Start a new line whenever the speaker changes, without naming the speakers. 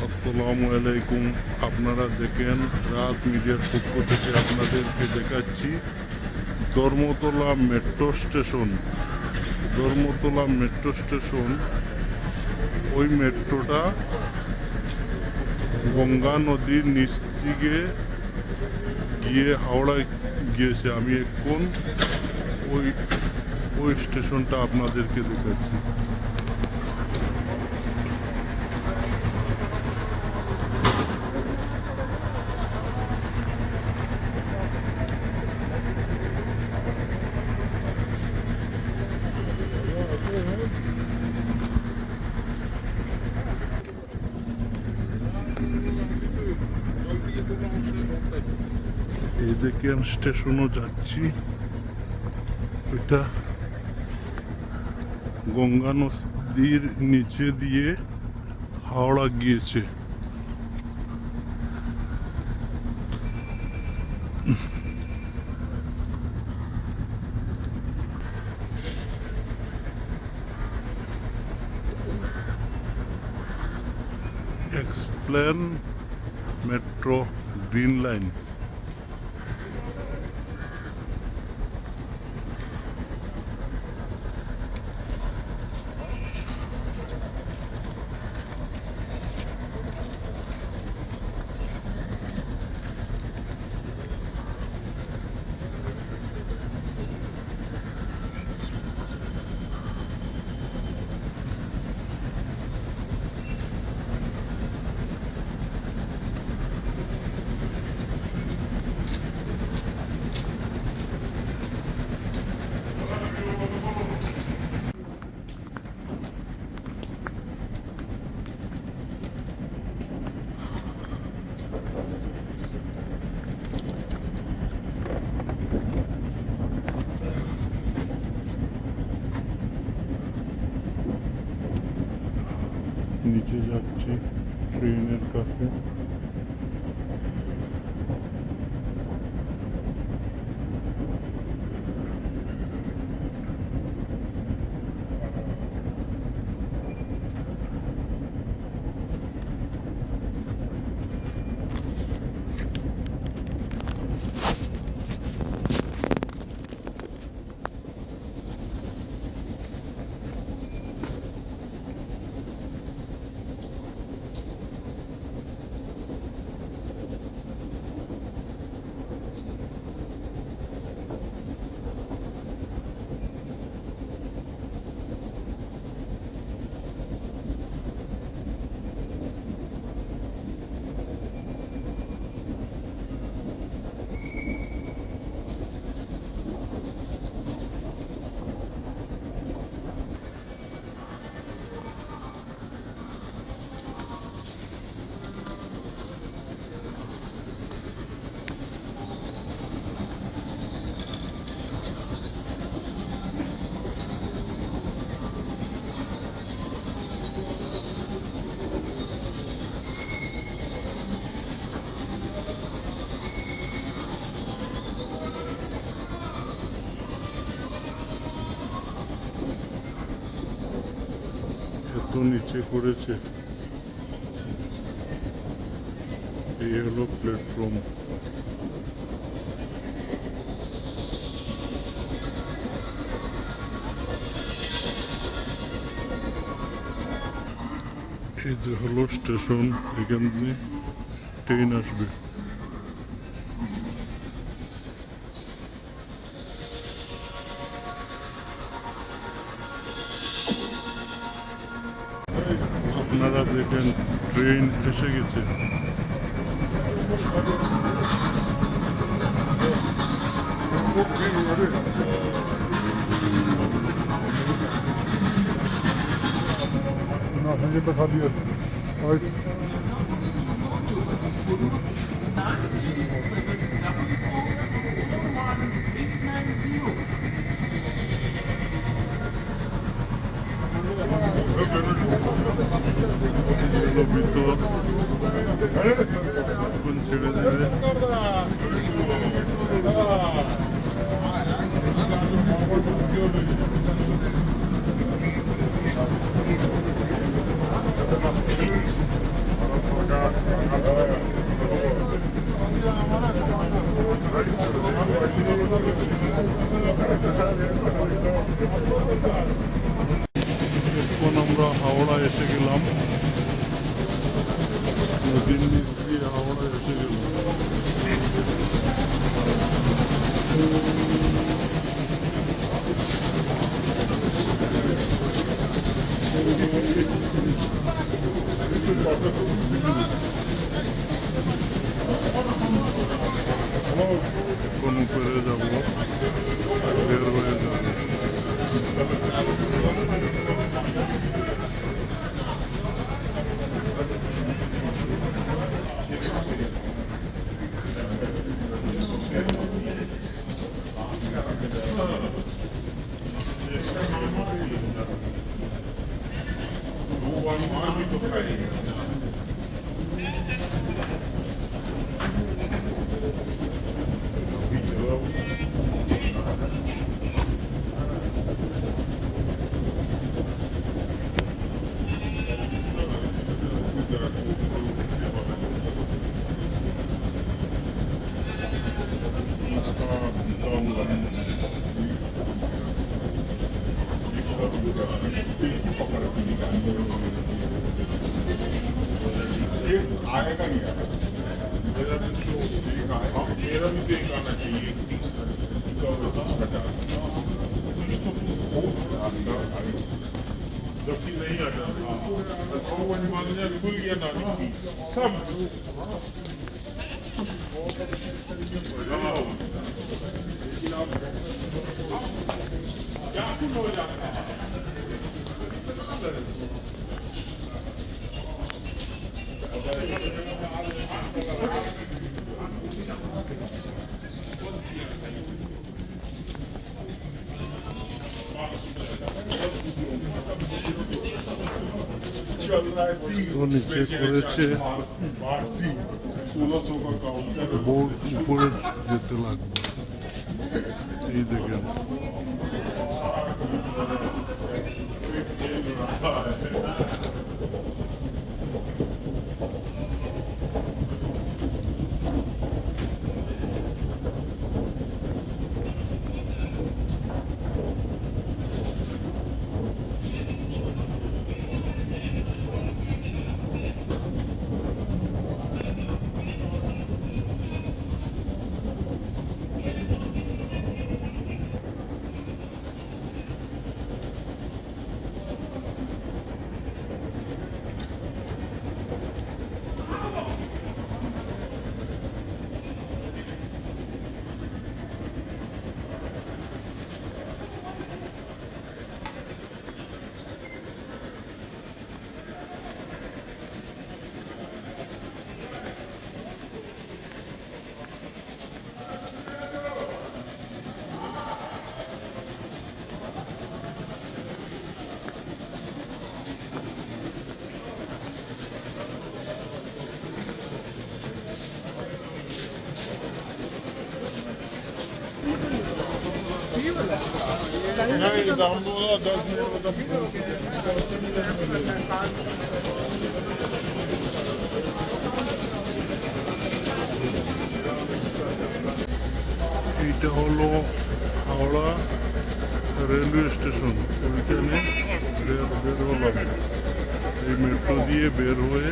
আসসালামু আলাইকুম। আপনারা দেখেন রাত মিডিয়ার পক্ষ থেকে আপনাদেরকে দেখাচ্ছি Dharmatala metro station. Dharmatala metro station, ওই মেট্রোটা গঙ্গা নদীর নিচ থেকে গিয়ে হাওড়ায় গিয়েছে। আমি এখন ওই ওই স্টেশনটা আপনাদেরকে দেখাচ্ছি। এই দেখেন স্টেশনও যাচ্ছি। এটা গঙ্গা নদীর নিচে দিয়ে হাওড়া গিয়েছে। Explain metro green line. নিচে যাচ্ছি ট্রেনের কাছে। এত নিচে করেছে। এই হলো প্ল্যাটফর্ম। এই যে হলো স্টেশন, এখান দিয়ে ট্রেন আসবে। আপনারা দেখেন ট্রেন এসে গেছে। ভিতর এখন ছেড়ে দেবে। নদীর নিচ দিয়ে হাওড়া এসে গেল। এখন উপরে যাবো, বের হয়ে যাবো।
आएगा नहीं आएगा मेरा भी तो एक आएगा मेरा भी तो एक आना चाहिए एक 30 का जबकि नहीं आ जाता खुल गया ना सब क्या कुछ हो जाता है
ও নিচে করেছে, বোর্ড উপরে যেতে লাগবে। এই দেখেন
नहीं दाम बोला 10 मिनट
এইটা হলো হাওড়া রেলওয়ে স্টেশন। ওইখানে বের হলাম, এই মেট্রো দিয়ে বের হয়ে